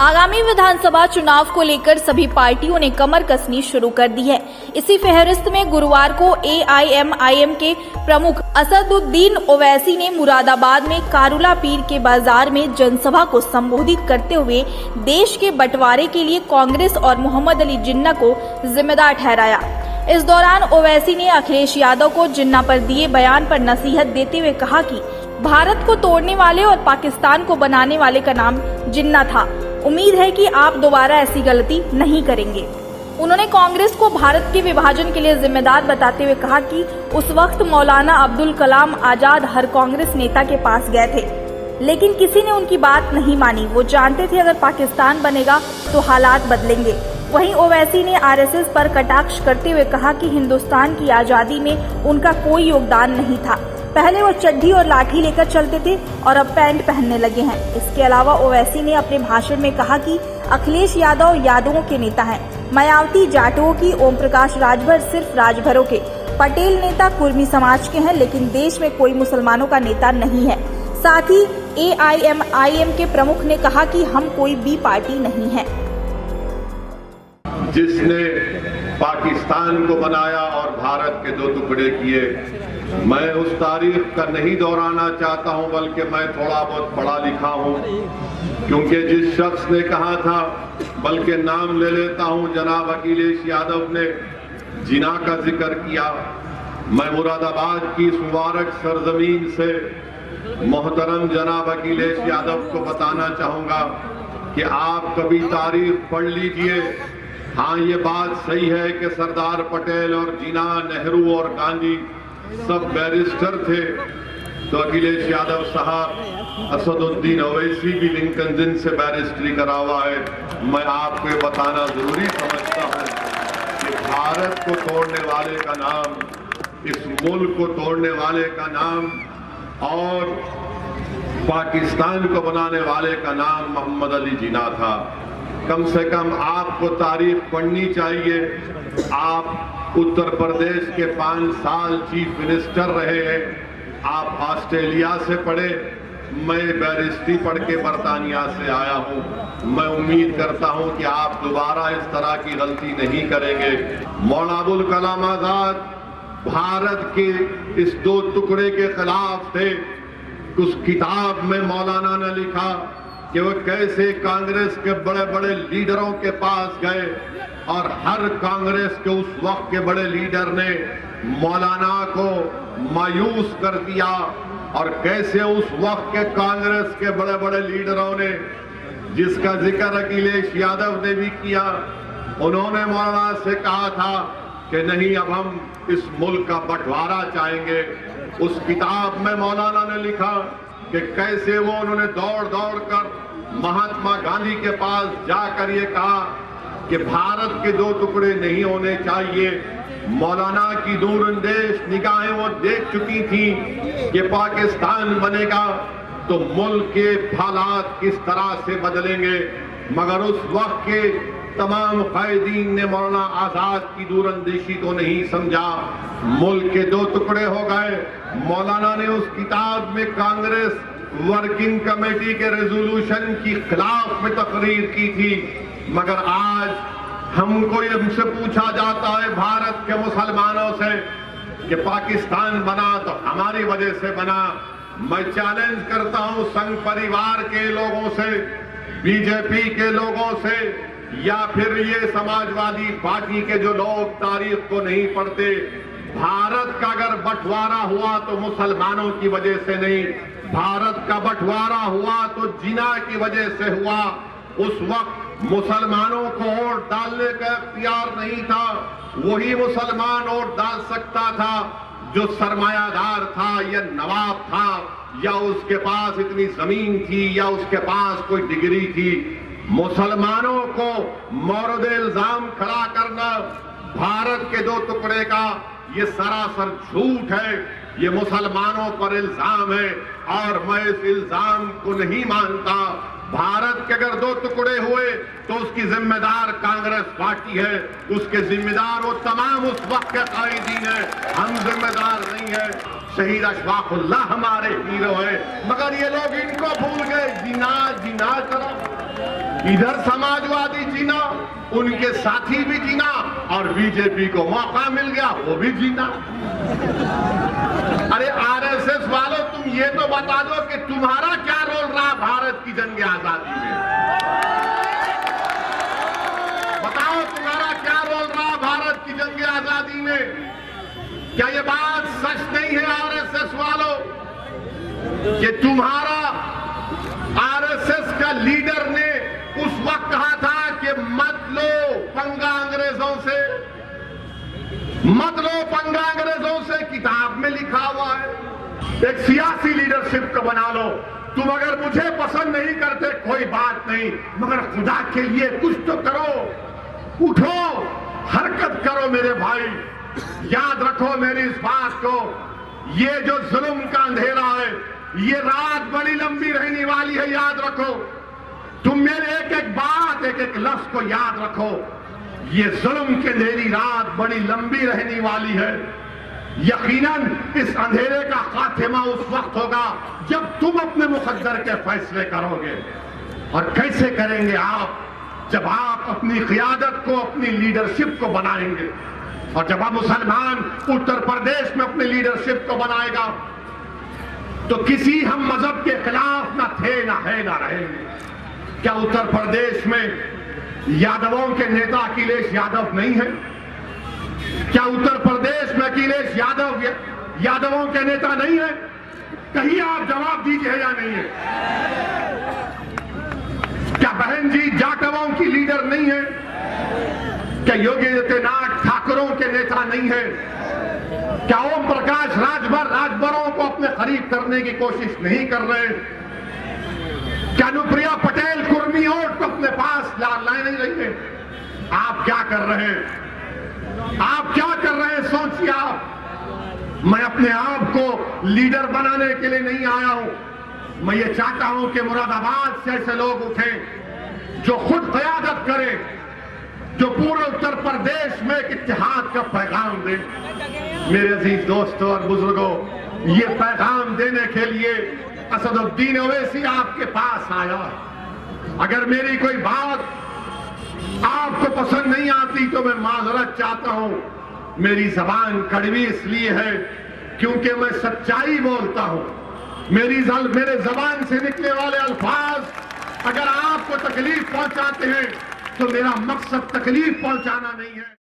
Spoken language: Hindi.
आगामी विधानसभा चुनाव को लेकर सभी पार्टियों ने कमर कसनी शुरू कर दी है। इसी फहरिस्त में गुरुवार को AIMIM के प्रमुख असदुद्दीन ओवैसी ने मुरादाबाद में कारुला पीर के बाजार में जनसभा को संबोधित करते हुए देश के बंटवारे के लिए कांग्रेस और मोहम्मद अली जिन्ना को जिम्मेदार ठहराया। इस दौरान ओवैसी ने अखिलेश यादव को जिन्ना पर दिए बयान पर नसीहत देते हुए कहा कि भारत को तोड़ने वाले और पाकिस्तान को बनाने वाले का नाम जिन्ना था। उम्मीद है कि आप दोबारा ऐसी गलती नहीं करेंगे। उन्होंने कांग्रेस को भारत के विभाजन के लिए जिम्मेदार बताते हुए कहा कि उस वक्त मौलाना अब्दुल कलाम आजाद हर कांग्रेस नेता के पास गए थे, लेकिन किसी ने उनकी बात नहीं मानी। वो जानते थे अगर पाकिस्तान बनेगा तो हालात बदलेंगे। वहीं ओवैसी ने RSS पर कटाक्ष करते हुए कहा कि हिंदुस्तान की आजादी में उनका कोई योगदान नहीं था। पहले वो चड्ढी और लाठी लेकर चलते थे और अब पैंट पहनने लगे हैं। इसके अलावा ओवैसी ने अपने भाषण में कहा कि अखिलेश यादव यादवों के नेता हैं, मायावती जाटों की, ओम प्रकाश राजभर सिर्फ राजभरों के, पटेल नेता कुर्मी समाज के हैं, लेकिन देश में कोई मुसलमानों का नेता नहीं है। साथ ही AIMIM के प्रमुख ने कहा कि हम कोई बी पार्टी नहीं है। जिसने पाकिस्तान को बनाया और भारत के दो टुकड़े किए, मैं उस तारीख का नहीं दोहराना चाहता हूं, बल्कि मैं थोड़ा बहुत पढ़ा लिखा हूं, क्योंकि जिस शख्स ने कहा था, बल्कि नाम ले लेता हूं, जनाब अखिलेश यादव ने जिना का जिक्र किया। मैं मुरादाबाद की इस मुबारक सरजमीन से मोहतरम जनाब अखिलेश यादव को बताना चाहूंगा कि आप कभी तारीख पढ़ लीजिए। हाँ, ये बात सही है कि सरदार पटेल और जिना, नेहरू और गांधी सब बैरिस्टर थे, तो अखिलेश यादव साहब, असदुद्दीन ओवैसी भी लिंकन जिन से बैरिस्ट्री करा हुआ है। मैं आपको ये बताना जरूरी समझता हूँ कि भारत को तोड़ने वाले का नाम, इस मुल्क को तोड़ने वाले का नाम और पाकिस्तान को बनाने वाले का नाम मोहम्मद अली जिन्ना था। कम से कम आपको तारीख पढ़नी चाहिए। आप उत्तर प्रदेश के 5 साल चीफ मिनिस्टर रहे हैं, आप ऑस्ट्रेलिया से पढ़े, मैं बैरिस्ट्री पढ़ के बरतानिया से आया हूं। मैं उम्मीद करता हूं कि आप दोबारा इस तरह की गलती नहीं करेंगे। मौलाना अबुल कलाम आजाद भारत के इस दो टुकड़े के खिलाफ थे। उस किताब में मौलाना ने लिखा कि वो कैसे कांग्रेस के बड़े बड़े लीडरों के पास गए और हर कांग्रेस के उस वक्त के बड़े लीडर ने मौलाना को मायूस कर दिया, और कैसे उस वक्त के कांग्रेस के बड़े बड़े लीडरों ने, जिसका जिक्र अखिलेश यादव ने भी किया, उन्होंने मौलाना से कहा था कि नहीं, अब हम इस मुल्क का बंटवारा चाहेंगे। उस किताब में मौलाना ने लिखा कि कैसे वो उन्होंने दौड़ दौड़ कर महात्मा गांधी के पास जाकर ये कहा कि भारत के दो टुकड़े नहीं होने चाहिए। मौलाना की दूरंदेश निगाहें वो देख चुकी थी कि पाकिस्तान बनेगा तो मुल्क के हालात किस तरह से बदलेंगे, मगर उस वक्त के तमाम कायदीन ने मौलाना आजाद की दूरंदेशी को नहीं समझा। मुल्क के दो टुकड़े हो गए। मौलाना ने उस किताब में कांग्रेस वर्किंग कमेटी के रेजोल्यूशन की खिलाफ में तकरीर की थी, मगर आज हमसे पूछा जाता है भारत के मुसलमानों से कि पाकिस्तान बना तो हमारी वजह से बना। मैं चैलेंज करता हूं संघ परिवार के लोगों से, बीजेपी के लोगों से, या फिर ये समाजवादी पार्टी के जो लोग तारीख को नहीं पढ़ते, भारत का अगर बंटवारा हुआ तो मुसलमानों की वजह से नहीं, भारत का बंटवारा हुआ तो जिन्ना की वजह से हुआ। उस वक्त मुसलमानों को वोट डालने का इख्तियार नहीं था। वही मुसलमान वोट डाल सकता था जो सरमायादार था या नवाब था या उसके पास इतनी जमीन थी या उसके पास कोई डिग्री थी। मुसलमानों को मौरद इल्जाम खड़ा करना भारत के दो टुकड़े का ये सरासर झूठ है, ये मुसलमानों पर इल्जाम है और मैं इस इल्जाम को नहीं मानता। भारत के अगर दो टुकड़े हुए तो उसकी जिम्मेदार कांग्रेस पार्टी है, उसके जिम्मेदार वो तमाम उस वक्त के कायदीन है, हम जिम्मेदार नहीं है। शहीद अशफाकुल्लाह हमारे हीरो है, मगर ये लोग इनको भूल गए। जिना जिना करो। इधर समाजवादी जीना, उनके साथी भी जीना, और बीजेपी को मौका मिल गया वो भी जीना। अरे आरएसएस वालों, तुम ये तो बता दो कि तुम्हारा क्या रोल रहा भारत की जंग आजादी में? बताओ, तुम्हारा क्या रोल रहा भारत की जंग आजादी में? क्या ये बात सच नहीं है आरएसएस वालों कि तुम्हारा आरएसएस का लीडर ने उस वक्त कहा था कि मत लो पंगा अंग्रेजों से, मत लो पंगा अंग्रेजों से, किताब में लिखा हुआ है। एक सियासी लीडरशिप को बना लो। तुम अगर मुझे पसंद नहीं करते कोई बात नहीं, मगर खुदा के लिए कुछ तो करो, उठो, हरकत करो मेरे भाई। याद रखो मेरी इस बात को, ये जो जुल्म का अंधेरा है, ये रात बड़ी लंबी रहने वाली है, याद रखो। तुम मेरे एक एक बात, एक एक लफ्ज को याद रखो। ये जुल्म की अंधेरी रात बड़ी लंबी रहने वाली है। यकीनन इस अंधेरे का खात्मा उस वक्त होगा जब तुम अपने मुकद्दर के फैसले करोगे। और कैसे करेंगे आप? जब आप अपनी क़ियादत को, अपनी लीडरशिप को बनाएंगे। और जब आप मुसलमान उत्तर प्रदेश में अपनी लीडरशिप को बनाएगा तो किसी हम मजहब के खिलाफ ना थे, ना है, ना रहेंगे। क्या उत्तर प्रदेश में यादवों के नेता अखिलेश यादव नहीं है? क्या उत्तर प्रदेश में अखिलेश यादव यादवों के नेता नहीं है? कहीं आप जवाब दीजिए या नहीं है? क्या बहन जी जाटवों की लीडर नहीं है? क्या योगी आदित्यनाथ ठाकुरों के नेता नहीं है? क्या ओम प्रकाश राजभरों को अपने करीब करने की कोशिश नहीं कर रहे? क्या अनुप्रिया पटेल कुर्मी वोट को अपने पास लाए नहीं रही है? आप क्या कर रहे हैं? आप क्या कर रहे हैं? सोचिए आप। मैं अपने आप को लीडर बनाने के लिए नहीं आया हूं। मैं ये चाहता हूं कि मुरादाबाद से ऐसे लोग उठें जो खुद क़यादत करें, जो पूरे उत्तर प्रदेश में एक इत्तेहाद का पैगाम दे। मेरे अजीज दोस्तों और बुजुर्गों, ये पैगाम देने के लिए असदुद्दीन ओवैसी आपके पास आया। अगर मेरी कोई बात आपको पसंद नहीं आती तो मैं माजरत चाहता हूं। मेरी जबान कड़वी इसलिए है क्योंकि मैं सच्चाई बोलता हूं। मेरे जबान से निकले वाले अल्फाज अगर आपको तकलीफ पहुंचाते हैं तो मेरा मकसद तकलीफ पहुंचाना नहीं है।